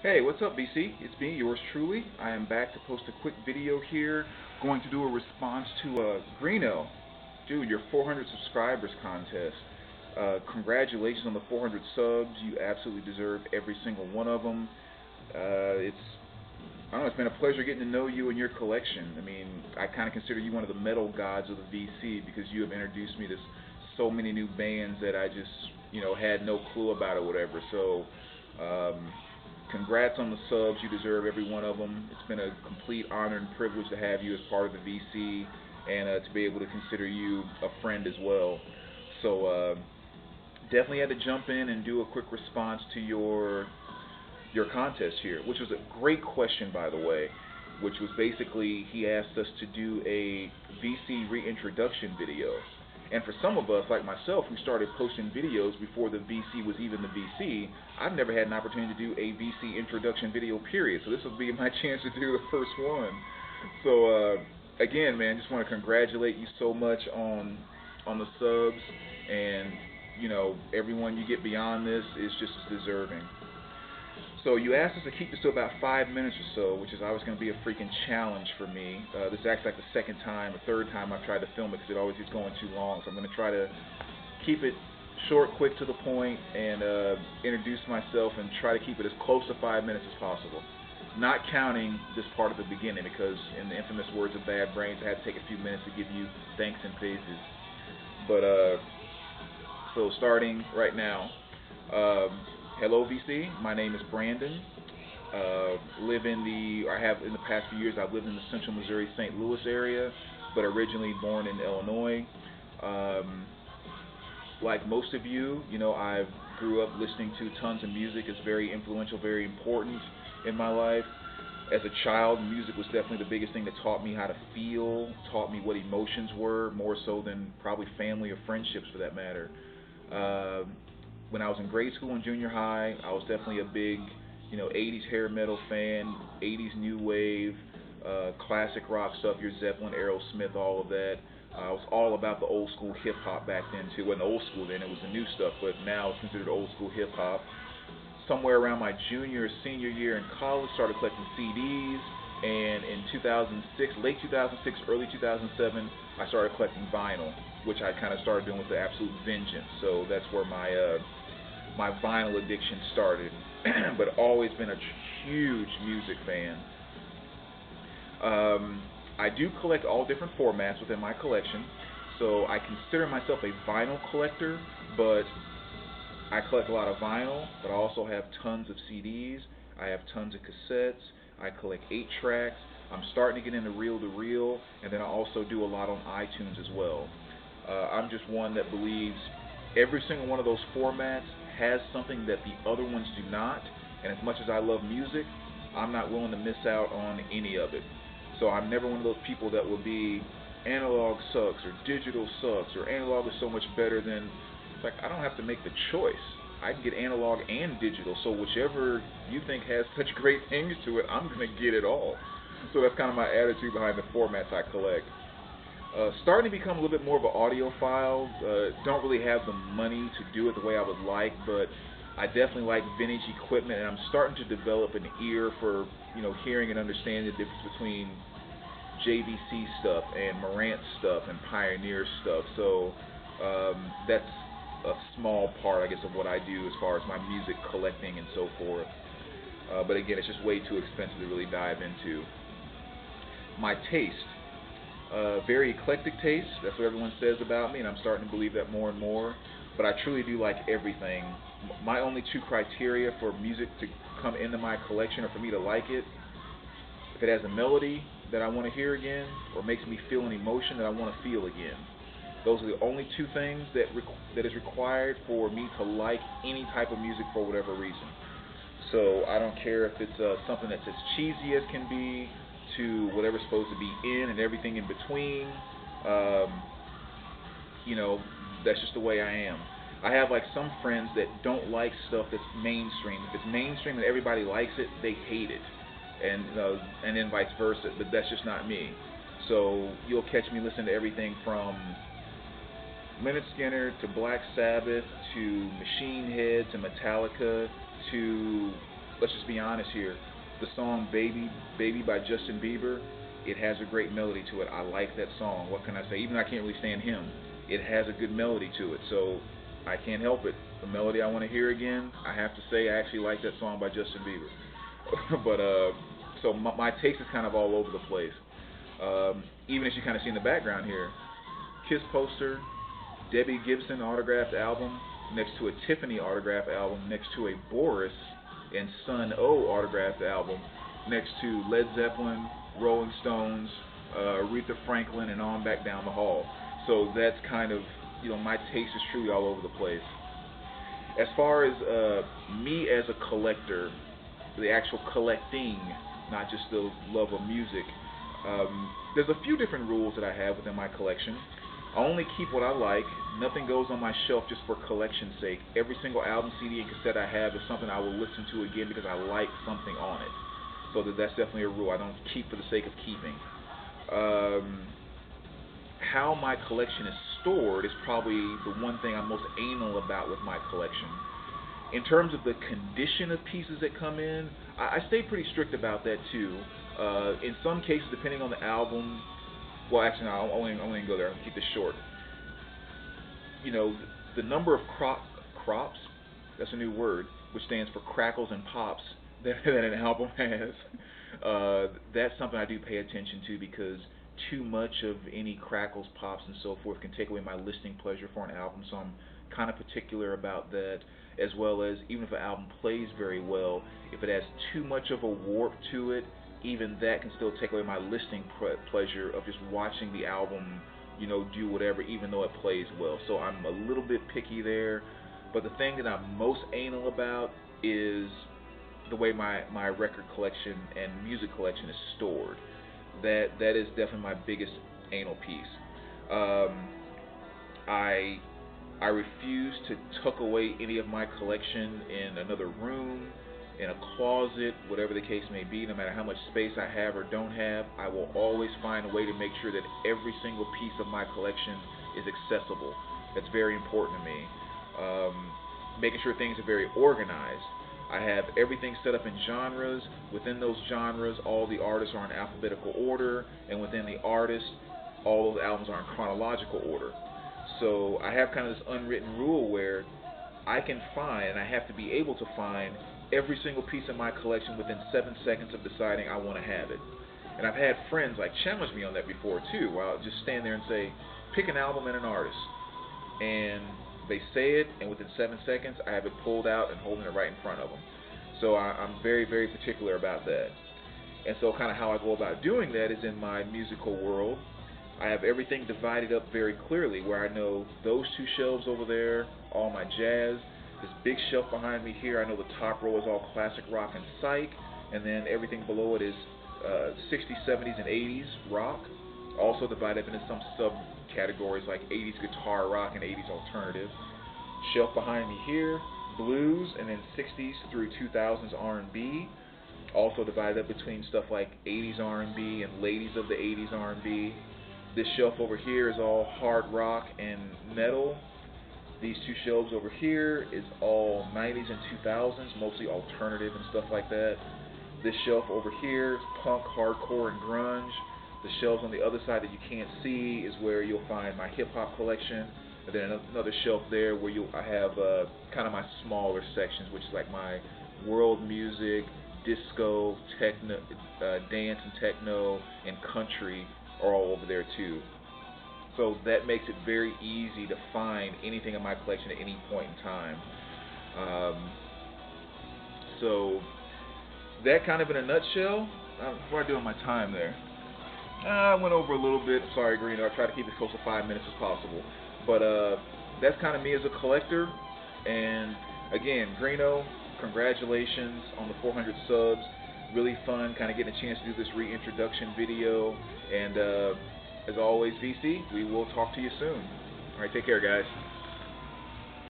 Hey, what's up, BC? It's me, yours truly. I am back to post a quick video here. Going to do a response to Greeno. Dude, your 400 subscribers contest. Congratulations on the 400 subs. You absolutely deserve every single one of them. It's I don't know. It's been a pleasure getting to know you and your collection. I mean, I kind of consider you one of the metal gods of the VC because you have introduced me to so many new bands that I just had no clue about or whatever. So. Um, Congrats on the subs. You deserve every one of them. It's been a complete honor and privilege to have you as part of the VC and to be able to consider you a friend as well. So definitely had to jump in and do a quick response to your contest here, which was a great question, by the way. Which was basically he asked us to do a VC reintroduction video. And for some of us, like myself, who started posting videos before the VC was even the VC, I've never had an opportunity to do a VC introduction video, period. So this will be my chance to do the first one. So again, man, just want to congratulate you so much on the subs, and everyone you get beyond this is just as deserving. So you asked us to keep this to about 5 minutes or so, which is always going to be a freaking challenge for me. This is actually like the second time or third time I've tried to film it because it always gets going too long. So I'm going to try to keep it short, quick, to the point, and introduce myself and try to keep it as close to 5 minutes as possible. Not counting this part of the beginning because, in the infamous words of Bad Brains, I had to take a few minutes to give you thanks and praises. But so starting right now. Um, Hello, VC. My name is Brandon. I have in the past few years, I've lived in the central Missouri, St. Louis area, but originally born in Illinois. Um, like most of you, I grew up listening to tons of music. It's very influential, very important in my life. As a child, music was definitely the biggest thing that taught me how to feel, taught me what emotions were, more so than probably family or friendships for that matter. Um when I was in grade school and junior high, I was definitely a big, 80s hair metal fan, 80s new wave, classic rock stuff, your Zeppelin, Aerosmith, all of that. I was all about the old school hip hop back then too. It wasn't old school then; it was the new stuff. But now it's considered old school hip hop. Somewhere around my junior or senior year in college, started collecting CDs, and in 2006, late 2006, early 2007, I started collecting vinyl, which I kind of started doing with the absolute vengeance. So that's where my vinyl addiction started. But always been a huge music fan. I do collect all different formats within my collection, so I consider myself a vinyl collector, but I collect a lot of vinyl, but I also have tons of CDs. I have tons of cassettes. I collect 8 tracks. I'm starting to get into reel to reel, and then I also do a lot on iTunes as well. I'm just one that believes every single one of those formats has something that the other ones do not, and as much as I love music, I'm not willing to miss out on any of it. So I'm never one of those people that will be analog sucks or digital sucks or analog is so much better than. It's like I don't have to make the choice. I can get analog and digital. So whichever you think has such great things to it, I'm gonna get it all. So that's kind of my attitude behind the formats I collect. Starting to become a little bit more of an audiophile. Don't really have the money to do it the way I would like, but I definitely like vintage equipment, and I'm starting to develop an ear for hearing and understanding the difference between JVC stuff and Marantz stuff and Pioneer stuff. So that's a small part, I guess, of what I do as far as my music collecting and so forth. But again, it's just way too expensive to really dive into. My taste. Very eclectic taste. That's what everyone says about me, and I'm starting to believe that more and more. But I truly do like everything. My only two criteria for music to come into my collection or for me to like it, if it has a melody that I want to hear again, or makes me feel an emotion that I want to feel again. Those are the only two things that is required for me to like any type of music for whatever reason. So I don't care if it's something that's as cheesy as can be to whatever's supposed to be in and everything in between. Um, that's just the way I am. I have like some friends that don't like stuff that's mainstream. If it's mainstream and everybody likes it, they hate it, and then vice versa. But that's just not me. So you'll catch me listening to everything from Leonard Skinner to Black Sabbath to Machine Head to Metallica to let's just be honest here. The song "Baby, Baby" by Justin Bieber, it has a great melody to it. I like that song. What can I say? Even though I can't really stand him, it has a good melody to it. So I can't help it. The melody I want to hear again, I have to say I actually like that song by Justin Bieber. But so my taste is kind of all over the place. Even as you kind of see in the background here, Kiss poster, Debbie Gibson autographed album next to a Tiffany autographed album next to a Boris and Son O autographed album next to Led Zeppelin, Rolling Stones, Aretha Franklin, and on back down the hall. So that's kind of, my taste is truly all over the place. As far as me as a collector, the actual collecting, not just the love of music, there's a few different rules that I have within my collection. I only keep what I like. Nothing goes on my shelf just for collection's sake. Every single album, CD, and cassette I have is something I will listen to again because I like something on it. So that's definitely a rule. I don't keep for the sake of keeping. How my collection is stored is probably the one thing I'm most anal about with my collection. In terms of the condition of pieces that come in, I stay pretty strict about that too. In some cases, depending on the album, well, actually, no, I won't even go there. I'll keep this short. The number of crops, that's a new word, which stands for crackles and pops, that an album has, that's something I do pay attention to because too much of any crackles, pops, and so forth can take away my listening pleasure for an album, so I'm kind of particular about that, as well as even if an album plays very well, if it has too much of a warp to it, even that can still take away my listening pleasure of just watching the album, do whatever, even though it plays well. So I'm a little bit picky there, but the thing that I'm most anal about is the way my record collection and music collection is stored. That is definitely my biggest anal piece. I refuse to tuck away any of my collection in another room, in a closet, whatever the case may be. No matter how much space I have or don't have, I will always find a way to make sure that every single piece of my collection is accessible. That's very important to me. Making sure things are very organized. I have everything set up in genres. Within those genres, all the artists are in alphabetical order, and within the artists, all those albums are in chronological order. So I have kind of this unwritten rule where I can find, and I have to be able to find, every single piece of my collection within 7 seconds of deciding I want to have it. And I've had friends challenge me on that before too, where I'll just stand there and say, pick an album and an artist. And they say it, and within 7 seconds, I have it pulled out and holding it right in front of them. So I'm very, very particular about that. And so kind of how I go about doing that is in my musical world. I have everything divided up very clearly, where I know those two shelves over there, all my jazz. This big shelf behind me here, I know the top row is all classic rock and psych, and then everything below it is 60s, 70s, and 80s rock. Also divided up into some subcategories like 80s guitar rock and 80s alternative. Shelf behind me here, blues, and then 60s through 2000s R&B. Also divided up between stuff like 80s R&B and ladies of the 80s R&B. This shelf over here is all hard rock and metal. These two shelves over here is all 90s and 2000s, mostly alternative and stuff like that. This shelf over here is punk, hardcore, and grunge. The shelves on the other side that you can't see is where you'll find my hip-hop collection. And then another shelf there where I have kind of my smaller sections, which is like my world music, disco, techno, dance and techno, and country are all over there too. So that makes it very easy to find anything in my collection at any point in time. So that kind of in a nutshell. What do I do on my time there? I went over a little bit. Sorry, Greeno. I try to keep it close to 5 minutes as possible. But that's kind of me as a collector. And again, Greeno, congratulations on the 400 subs. Really fun kind of getting a chance to do this reintroduction video. And as always, VC, we will talk to you soon. All right, take care, guys.